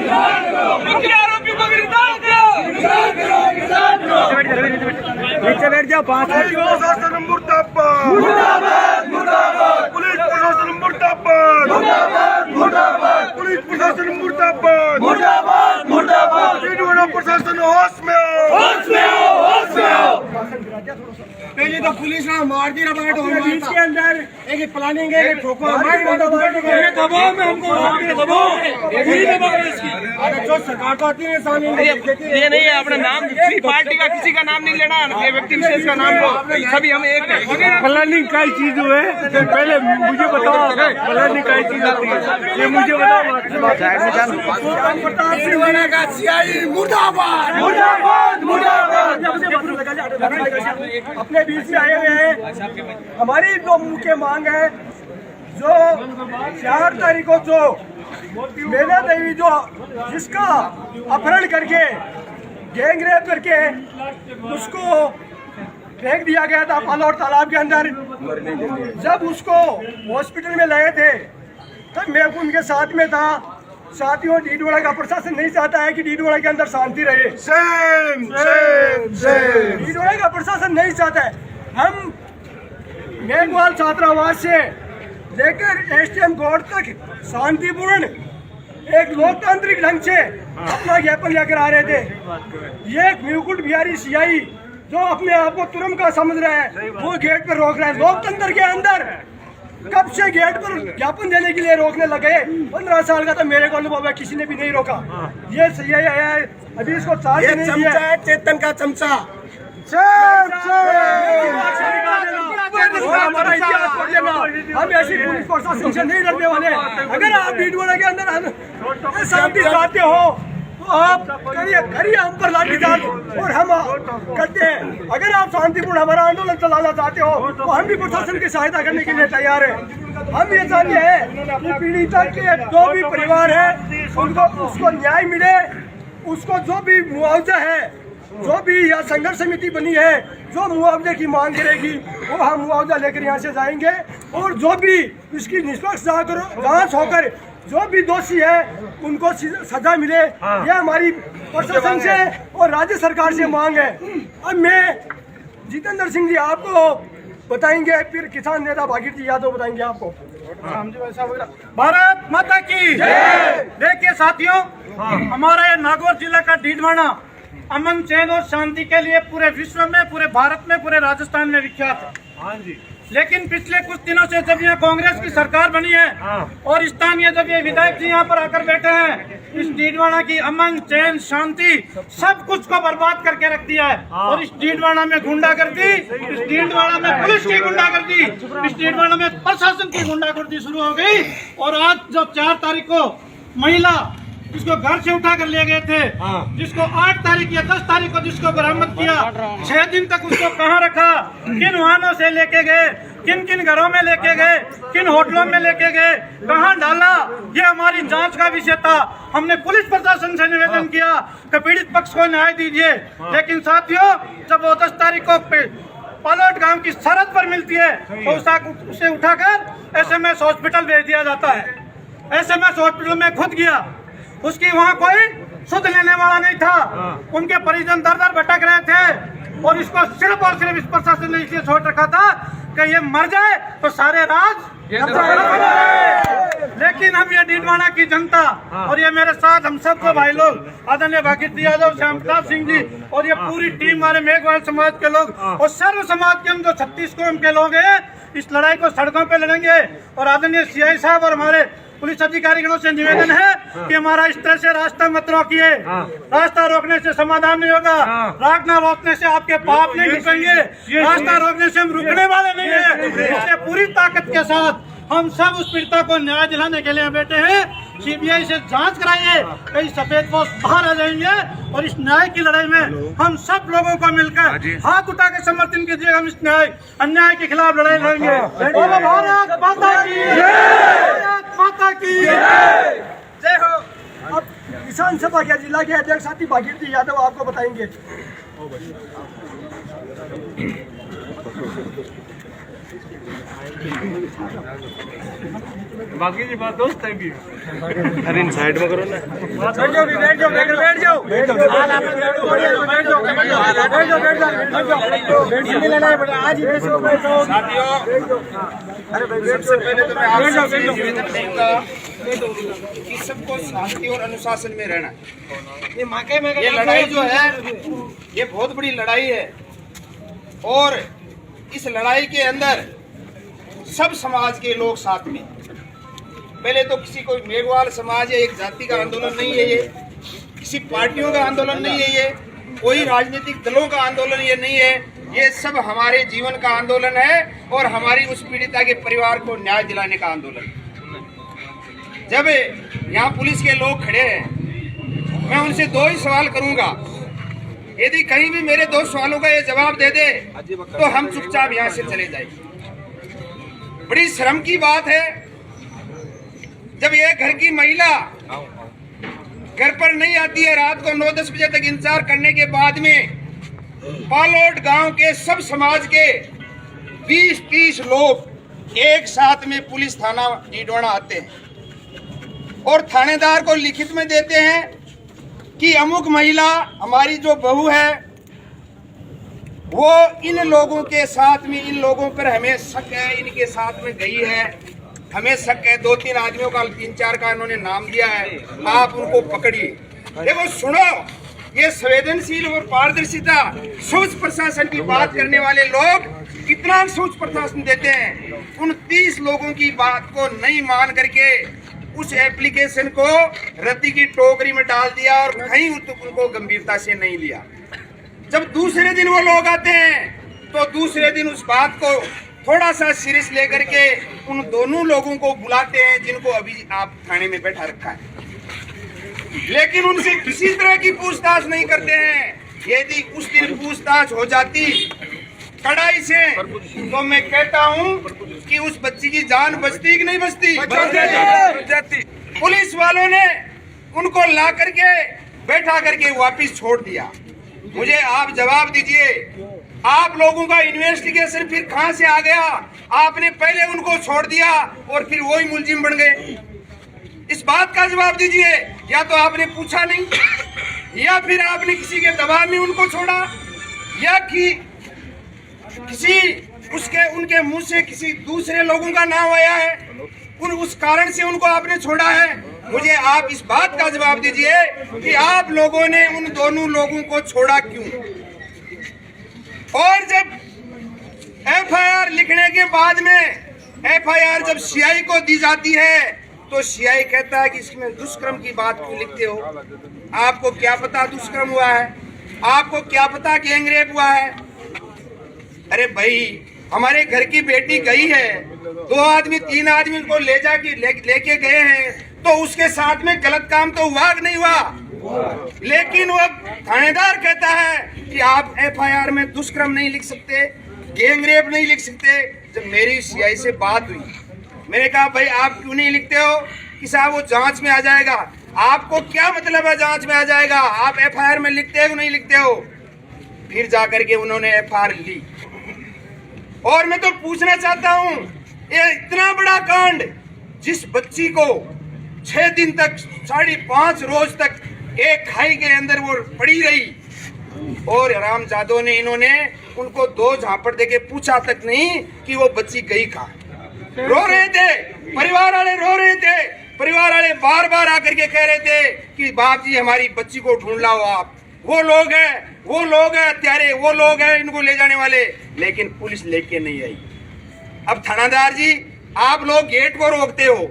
आरोपी को गिरफ्तार करो। नीचे बैठ जाओ। प्रशासन मुर्दाबाद, मुर्दाबाद, मुर्दाबाद। पुलिस प्रशासन मुर्दाबाद, मुर्दाबाद, मुर्दाबाद। पुलिस प्रशासन मुर्दाबाद, मुर्दाबाद, मुर्दाबाद। डीडवाना प्रशासन होश में आओ, होश में आओ, होश में आओ। पहले तो पुलिस ने मार दी रबाट और बीच के अंदर एक प्लानिंग है ठोको हमारी दबाव में हमको दबाव यही दबाव है इसकी। अरे जो सरकार को आती है सामने ये नहीं है अपना नाम किसी पार्टी का किसी का नाम नहीं लेना ये व्यक्ति विशेष का नाम लो सभी हम एक है। प्लानिंग का चीज है पहले मुझे बताओ प्लानिंग का चीज होती है ये मुझे बताओ। का सीआई मुर्दाबाद, मुर्दाबाद, मुर्दाबाद। अपने बीच में आए हुए हैं। हमारी दो मुख्य मांग है जो 4 तारीख को जो मेला देवी जो जिसका अपहरण करके गैंगरेप करके उसको फेंक दिया गया था पालौर तालाब के अंदर। जब उसको हॉस्पिटल में लाए थे तब मैं उनके साथ में था। साथियों डीडवाड़ा का प्रशासन नहीं चाहता है कि डीडवाड़ा के अंदर शांति रहे। डीडवाड़ा का प्रशासन नहीं चाहता है। हम मेघवाल छात्रावास से लेकर एसडीएम कोर्ट तक शांतिपूर्ण एक लोकतांत्रिक ढंग से अपना ज्ञापन लेकर आ रहे थे। ये मुकुट बिहारी सीआई जो अपने आप को तुरंत का समझ रहे हैं वो गेट पर रोक रहे हैं। लोकतंत्र के अंदर कब से गेट पर ज्ञापन देने के लिए रोकने लगे? 15 साल का तो मेरे को अनुभव है किसी ने भी नहीं रोका। ये सीआई है अभी इसको चार्ज नहीं दिया है। चेतन का चमचा हमारा इतिहास पढ़ लेना। हम ऐसी पुलिस प्रशासन से नहीं डरने वाले। अगर आप डीडवाड़ा के अंदर शांति चाहते हो तो आप करिए हम पर लाठीचार्ज और हम करते हैं। अगर आप शांतिपूर्ण हमारा आंदोलन चलाना चाहते हो तो हम भी प्रशासन की सहायता करने के लिए तैयार हैं। हम ये चाहते हैं कि पीड़िता के जो भी परिवार है उनको उसको न्याय मिले। उसको जो भी मुआवजा है जो भी यहाँ संघर्ष समिति बनी है जो मुआवजे की मांग करेगी वो हम मुआवजा लेकर यहाँ से जाएंगे। और जो भी इसकी निष्पक्ष जांच होकर जो भी दोषी है उनको सजा मिले यह हमारी प्रशासन से और राज्य सरकार से मांग है। अब मैं जितेंद्र सिंह जी आपको बताएंगे फिर किसान नेता भागीर जी यादव बताएंगे आपको। भारत माता की देखिए साथियों हमारा ये नागौर जिला का डीडवाना अमन चैन और शांति के लिए पूरे विश्व में पूरे भारत में पूरे राजस्थान में विख्यात है। हाँ जी। लेकिन पिछले कुछ दिनों से जब यहाँ कांग्रेस की सरकार बनी है और स्थानीय जब ये विधायक जी यहाँ पर आकर बैठे हैं इस डीडवाना की अमन चैन शांति सब कुछ को बर्बाद करके रख दिया है। और इस डीडवाना में गुंडागर्दी, इस डीडवाना में पुलिस की गुंडागर्दी, इस डीडवाना में प्रशासन की गुंडागर्दी शुरू हो गई। और आज जो 4 तारीख को महिला जिसको घर से उठा कर ले गए थे जिसको 8 तारीख या 10 तारीख को जिसको बरामद किया 6 दिन तक उसको कहाँ रखा, किन वाहनों से लेके गए, किन किन घरों में लेके गए, किन होटलों में लेके गए, कहाँ डाला, ये हमारी जांच का विषय था। हमने पुलिस प्रशासन से निवेदन किया कि पीड़ित पक्ष को न्याय दीजिए। लेकिन साथियों जब वो 10 तारीख को पालौट गांव की सरहद पर मिलती है तो उसे उठाकर SMS हॉस्पिटल भेज दिया जाता है। SMS हॉस्पिटल में खुद गया, उसकी वहाँ कोई सुध लेने वाला नहीं था। उनके परिजन दर दर भटक रहे थे और इसको सिर्फ और सिर्फ इस प्रशासन ने इसलिए छोड़ रखा था कि ये मर जाए तो सारे राज। लेकिन हम ये डीडवाना की जनता और ये मेरे साथ हम सबको भाई लोग आदरणीय भागीर यादव, श्याम प्रताप सिंह जी और ये पूरी टीम हमारे मेघवाल समाज के लोग और सर्व समाज के हम जो 36 कौम के लोग हैं इस लड़ाई को सड़कों पे लड़ेंगे। और आदरणीय सीआई साहब और हमारे पुलिस अधिकारियों से निवेदन है कि हमारा इस तरह से रास्ता मत रोकिए। रास्ता रोकने से समाधान नहीं होगा, रास्ता रोकने से आपके पाप नहीं रुकेंगे, रास्ता रोकने से हम रुकने वाले नहीं है। इसलिए पूरी ताकत के साथ हम सब उस पीड़िता को न्याय दिलाने के लिए बैठे हैं। सीबीआई से जांच कराइए, कई सफेद पोष बाहर आ जाएंगे और इस न्याय की लड़ाई में हम सब लोगों को मिलकर हाथ उठा के समर्थन कीजिए। हम इस अन्याय के खिलाफ लड़ाई लड़ेंगे। भारत माता की जय हो। अब किसान सभा के जिला के अध्यक्ष साथी भागीर जी यादव आपको बताएंगे। बाकी की बात दोस्त है भी। अरे इन साइड में करो ना। बैठ जाओ, बैठ जाओ, बैठ जाओ, बैठ जाओ, साथियों, सबसे पहले तो मैं आपसे निवेदन करूंगा कि सबको शांति और अनुशासन में रहना। ये लड़ाई जो है ये बहुत बड़ी लड़ाई है और इस लड़ाई के अंदर सब समाज के लोग साथ में। पहले तो किसी कोई मेघवाल समाज या एक जाति का आंदोलन नहीं है, ये किसी पार्टियों का आंदोलन नहीं है, ये कोई राजनीतिक दलों का आंदोलन ये नहीं है, ये सब हमारे जीवन का आंदोलन है और हमारी उस पीड़िता के परिवार को न्याय दिलाने का आंदोलन। जब यहाँ पुलिस के लोग खड़े हैं, मैं उनसे दो ही सवाल करूंगा। यदि कहीं भी मेरे दो सवालों का ये जवाब दे दे तो हम चुपचाप यहाँ से चले जाएंगे। बड़ी शर्म की बात है जब ये घर की महिला घर पर नहीं आती है, रात को 9-10 बजे तक इंतजार करने के बाद में पालोट गांव के सब समाज के 20-30 लोग एक साथ में पुलिस थाना डीडवाना आते हैं और थानेदार को लिखित में देते हैं कि अमुक महिला हमारी जो बहू है वो इन लोगों के साथ में, इन लोगों पर हमें शक है, इनके साथ में गई है, हमें शक है। 2-3 आदमियों का 3-4 का इन्होंने नाम दिया है, आप उनको पकड़िए। देखो सुनो, ये संवेदनशील और पारदर्शिता सोच प्रशासन की बात करने वाले लोग कितना सोच प्रशासन देते हैं। उन 30 लोगों की बात को नहीं मान करके उस एप्लीकेशन को रद्दी की टोकरी में डाल दिया और कहीं उनको गंभीरता से नहीं लिया। जब दूसरे दिन वो लोग आते हैं तो दूसरे दिन उस बात को थोड़ा सा सीरियस लेकर के उन दोनों लोगों को बुलाते हैं जिनको अभी आप थाने में बैठा रखा है, लेकिन उनसे किसी तरह की पूछताछ नहीं करते हैं। यदि उस दिन पूछताछ हो जाती कड़ाई से तो मैं कहता हूं कि उस बच्ची की जान बचती कि नहीं बचती? पुलिस वालों ने उनको ला करके बैठा करके वापिस छोड़ दिया। मुझे आप जवाब दीजिए, आप लोगों का इन्वेस्टिगेशन फिर कहां से आ गया? आपने पहले उनको छोड़ दिया और फिर वही मुलजिम बन गए। इस बात का जवाब दीजिए। या तो आपने पूछा नहीं या फिर आपने किसी के दबाव में उनको छोड़ा या कि किसी उनके मुंह से किसी दूसरे लोगों का नाम आया है, उस कारण से उनको आपने छोड़ा है। मुझे आप इस बात का जवाब दीजिए कि आप लोगों ने उन दोनों लोगों को छोड़ा क्यों? और जब एफआईआर लिखने के बाद में एफआईआर जब सीआई को दी जाती है तो सीआई कहता है कि इसमें दुष्कर्म की बात क्यों लिखते हो? आपको क्या पता दुष्कर्म हुआ है? आपको क्या पता गैंगरेप हुआ है? अरे भाई, हमारे घर की बेटी गई है, 2 आदमी 3 आदमी को लेके गए हैं तो उसके साथ में गलत काम तो हुआ कि नहीं हुआ? लेकिन वो थानेदार कहता है कि आप एफआईआर में दुष्कर्म नहीं लिख सकते, गैंगरेप नहीं लिख सकते। जब मेरी सीआई से बात हुई, मैंने कहा भाई आप क्यों नहीं लिखते हो कि साहब वो जांच में आ जाएगा। आपको क्या मतलब है जांच में आ जाएगा? आप एफआईआर में लिखते हो नहीं लिखते हो? फिर जाकर के उन्होंने एफआईआर ली। और मैं तो पूछना चाहता हूं, ये इतना बड़ा कांड, जिस बच्ची को 6 दिन तक 5.5 रोज तक एक खाई के अंदर वो पड़ी रही और रामजादो ने इन्होंने उनको 2 झापड़ देके पूछा तक नहीं कि वो बच्ची गई कहाँ। रो रहे थे, परिवार वाले रो रहे थे, परिवार वाले बार बार आकर के कह रहे थे कि बाप जी हमारी बच्ची को ढूंढ लाओ आप। वो लोग हैं हत्यारे, वो लोग हैं इनको ले जाने वाले, लेकिन पुलिस लेके नहीं आई। अब थानादार जी, आप लोग गेट को रोकते हो।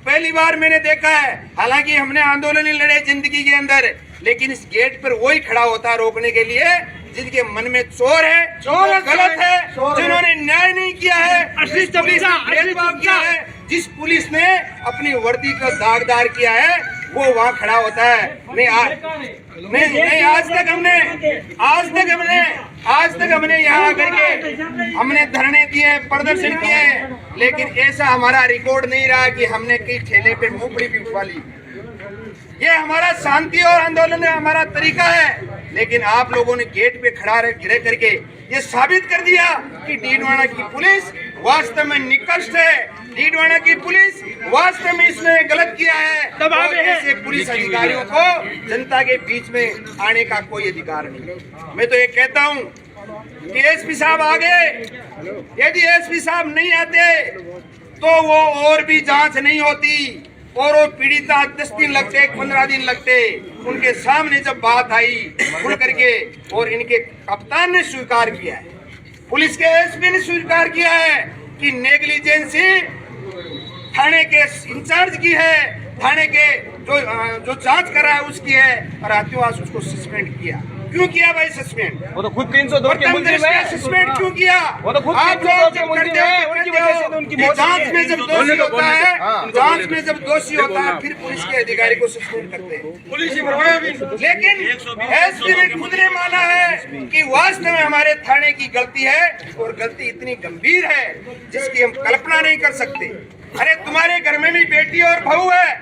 पहली बार मैंने देखा है, हालांकि हमने आंदोलन ही लड़े जिंदगी के अंदर, लेकिन इस गेट पर वही खड़ा होता है रोकने के लिए जिनके मन में चोर है, गलत है, जिन्होंने न्याय नहीं किया है, भेदभाव किया है। जिस पुलिस ने अपनी वर्दी का दागदार किया है वो वहाँ खड़ा होता है। नहीं आज तक हमने यहाँ आकर के हमने धरने दिए, प्रदर्शन किए हैं, लेकिन ऐसा हमारा रिकॉर्ड नहीं रहा कि हमने कई ठेले पे मूंगफली भी उठवा ली। ये हमारा शांति और आंदोलन है, हमारा तरीका है। लेकिन आप लोगों ने गेट पे खड़ा रह करके ये साबित कर दिया कि डीडवाना की पुलिस वास्तव में निकृष्ट है। डीडवाना की पुलिस वास्तव में इसने गलत किया है। और ऐसे पुलिस अधिकारियों को जनता के बीच में आने का कोई अधिकार नहीं। मैं तो ये कहता हूँ कि एसपी साहब आ गए, यदि एसपी साहब नहीं आते तो वो और भी जांच नहीं होती और वो पीड़िता 10 दिन लगते, 15 दिन लगते। उनके सामने जब बात आई खुल करके और इनके कप्तान ने स्वीकार किया है, पुलिस के एसपी ने स्वीकार किया है कि नेग्लिजेंसी थाने के इंचार्ज की है, थाने के जो जांच कर रहा है उसकी है, और रातों उसको सस्पेंड किया। क्यों किया भाई सस्पेंड? वो तो खुद 302 के मुल्जिम है। सस्पेंड क्यों किया? वो तो खुद आप 302 के मुल्जिम है, उनकी वजह से तो उनकी मौत जांच में जब दोषी होता है, हाँ। जांच में जब दोषी होता है फिर पुलिस के अधिकारी को सस्पेंड करते हैं। लेकिन एसपी ने खुद ने माना है कि वास्तव में हमारे थाने की गलती है और गलती इतनी गंभीर है जिसकी हम कल्पना नहीं कर सकते। अरे तुम्हारे घर में भी बेटी और बहू है,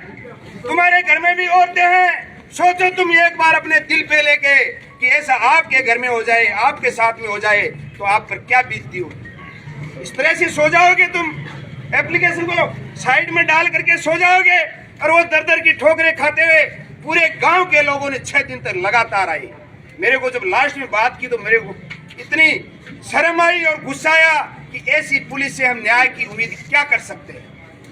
तुम्हारे घर में भी औरतें हैं। सोचो तुम एक बार अपने दिल पे लेके कि ऐसा आपके घर में हो जाए, आपके साथ में हो जाए तो आप पर क्या बीतती हो। इस तरह से सो जाओगे तुम, एप्लीकेशन को साइड में डाल करके सो जाओगे और वो दर दर की ठोकरें खाते हुए पूरे गांव के लोगों ने 6 दिन तक लगातार आई। मेरे को जब लास्ट में बात की तो मेरे को इतनी शर्म आई और गुस्सा आया कि ऐसी पुलिस से हम न्याय की उम्मीद क्या कर सकते हैं।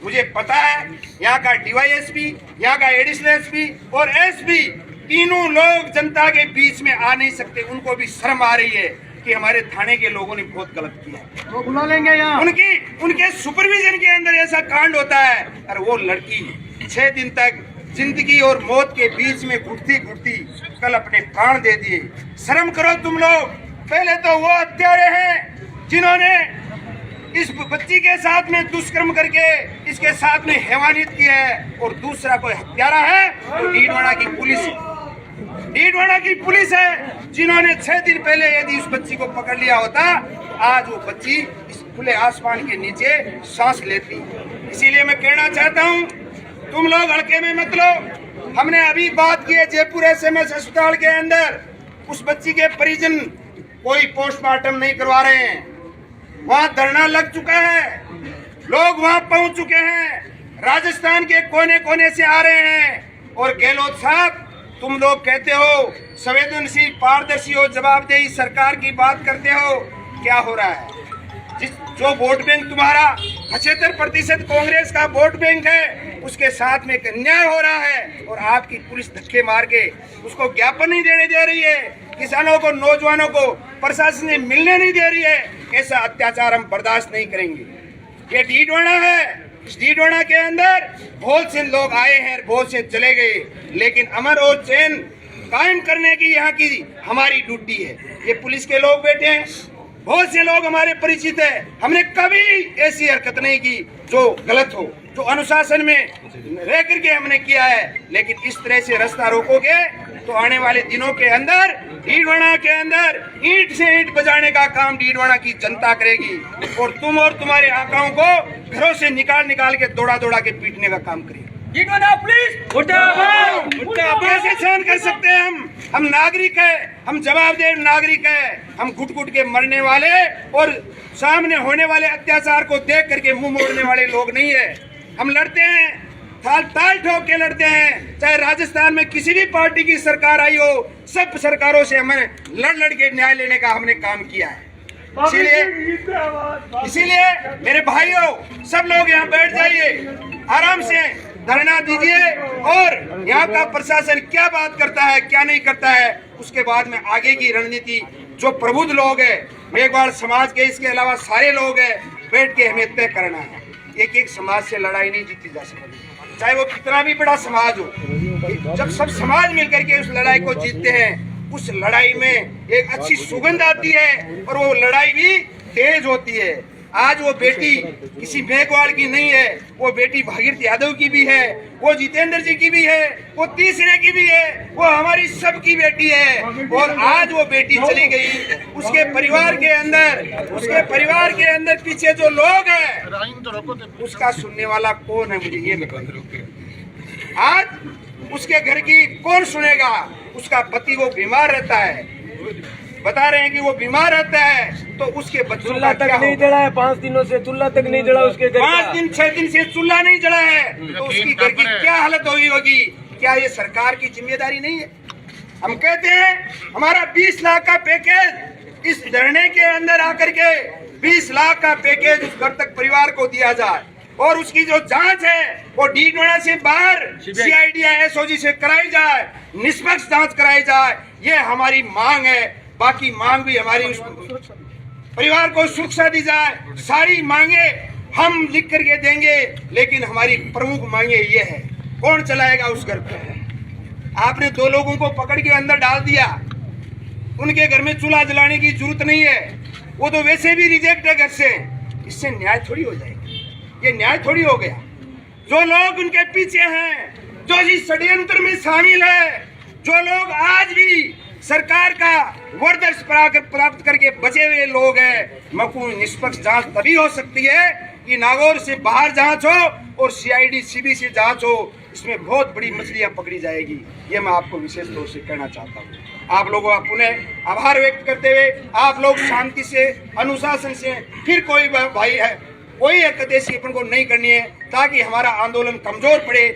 मुझे पता है यहाँ का डीवाईएसपी, यहाँ का एडिशनल एसपी और एसपी तीनों लोग जनता के बीच में आ नहीं सकते। उनको भी शर्म आ रही है कि हमारे थाने के लोगों ने बहुत गलत किया। वो बुला लेंगे यहाँ। उनके सुपरविजन के अंदर ऐसा कांड होता है और वो लड़की 6 दिन तक जिंदगी और मौत के बीच में घुटती घुटती कल अपने प्राण दे दिए। शर्म करो तुम लोग। पहले तो वो हत्यारे हैं जिन्होंने इस बच्ची के साथ में दुष्कर्म करके इसके साथ में हैवानियत किया है, और दूसरा कोई हत्यारा है तो डीडवाना की पुलिस है जिन्होंने 6 दिन पहले यदि उस बच्ची को पकड़ लिया होता आज वो बच्ची इस खुले आसमान के नीचे सांस लेती। इसीलिए मैं कहना चाहता हूँ तुम लोग हल्के में मत लो। हमने अभी बात की है जयपुर एसएमएस अस्पताल के अंदर उस बच्ची के परिजन कोई पोस्टमार्टम नहीं करवा रहे हैं। वहाँ धरना लग चुका है, लोग वहाँ पहुँच चुके हैं, राजस्थान के कोने कोने से आ रहे हैं। और गहलोत साहब तुम लोग कहते हो संवेदनशील, पारदर्शी और जवाबदेही सरकार की बात करते हो, क्या हो रहा है? जो वोट बैंक तुम्हारा 75% कांग्रेस का वोट बैंक है उसके साथ में एक अन्याय हो रहा है और आपकी पुलिस धक्के मार के उसको ज्ञापन नहीं देने दे रही है, किसानों को, नौजवानों को प्रशासन ने मिलने नहीं दे रही है। ऐसा अत्याचार हम बर्दाश्त नहीं करेंगे। ये डीडवाना है, इस डीडवाना के अंदर बहुत से लोग आए हैं, बहुत से चले गए, लेकिन अमर और चैन कायम करने की यहाँ की हमारी ड्यूटी है। ये पुलिस के लोग बैठे हैं, बहुत से लोग हमारे परिचित है। हमने कभी ऐसी हरकत नहीं की जो गलत हो, जो अनुशासन में रह करके हमने किया है। लेकिन इस तरह से रास्ता रोकोगे तो आने वाले दिनों के अंदर डीडवाना के अंदर ईंट से ईंट बजाने का काम डीडवाना की जनता करेगी और तुम और तुम्हारे आकाओं को घरों से निकाल के दौड़ा के पीटने का काम करेगी। डीडवाना पुलिस मुर्दाबाद। कैसे सहन कर सकते हैं हम नागरिक है, हम जवाबदेह नागरिक है। हम घुट के मरने वाले और सामने होने वाले अत्याचार को देख करके मुंह मोड़ने वाले लोग नहीं है। हम लड़ते हैं, ताल ठोक के लड़ते हैं। चाहे राजस्थान में किसी भी पार्टी की सरकार आई हो, सब सरकारों से हमें लड़ के न्याय लेने का हमने काम किया है। इसीलिए मेरे भाइयों, सब लोग यहाँ बैठ जाइए, आराम से धरना दीजिए और यहाँ का प्रशासन क्या बात करता है, क्या नहीं करता है, उसके बाद में आगे की रणनीति जो प्रबुद्ध लोग है, मेघवाल समाज के, इसके अलावा सारे लोग हैं, बैठ के हमें तय करना है। एक समाज से लड़ाई नहीं जीती जा सकती, चाहे वो कितना भी बड़ा समाज हो। जब सब समाज मिलकर के उस लड़ाई को जीतते हैं, उस लड़ाई में एक अच्छी सुगंध आती है और वो लड़ाई भी तेज होती है। आज वो बेटी किसी मेघवाल की नहीं है, वो बेटी भागीरथ यादव की भी है, वो जितेंद्र जी की भी है, वो तीसरे की भी है, वो हमारी सबकी बेटी है। और आज वो बेटी चली गई, उसके परिवार के अंदर पीछे जो लोग हैं उसका सुनने वाला कौन है, मुझे ये बताइए। आज उसके घर की कौन सुनेगा? उसका पति वो बीमार रहता है, बता रहे हैं कि वो बीमार रहता है तो उसके बच्चों चूल्हा का तक क्या नहीं होगा? जला है, 5 दिनों से चूल्हा तक नहीं जला उसके घर 5 का। दिन 6 दिन से चूल्हा नहीं जला है तो उसकी घर की क्या हालत हुई होगी? क्या ये सरकार की जिम्मेदारी नहीं है? हम कहते हैं हमारा 20 लाख का पैकेज इस धरने के अंदर आकर के 20 लाख का पैकेज उस घर तक परिवार को दिया जाए और उसकी जो जांच है वो डीडवाना से बाहर सीआईडी या एसओजी से कराई जाए, निष्पक्ष जांच कराई जाए। ये हमारी मांग है। बाकी मांग भी हमारी उस परिवार को सुरक्षा दी जाए। सारी मांगे हम लिख करके देंगे, लेकिन हमारी प्रमुख मांगे ये है, कौन चलाएगा उस घर को? आपने 2 लोगों को पकड़ के अंदर डाल दिया, उनके घर में चूल्हा जलाने की जरूरत नहीं है, वो तो वैसे भी रिजेक्ट है घर से। इससे न्याय थोड़ी हो जाएगा, ये न्याय थोड़ी हो गया। जो लोग उनके पीछे हैं, जो इस षड्यंत्र में शामिल है, जो लोग आज भी सरकार का वर्दर्श प्राप्त करके बचे हुए लोग हैं, मकू निष्पक्ष जांच तभी हो सकती है कि नागौर से बाहर जांच हो और सीआईडी सीबी से जांच हो। इसमें बहुत बड़ी मछलियां पकड़ी जाएगी, ये मैं आपको विशेष तौर से कहना चाहता हूँ। आप लोगों का पुनः आभार व्यक्त करते हुए आप लोग शांति से, अनुशासन से, फिर कोई भाई है कोई हरकत ऐसी अपन को नहीं करनी है ताकि हमारा आंदोलन कमजोर पड़े।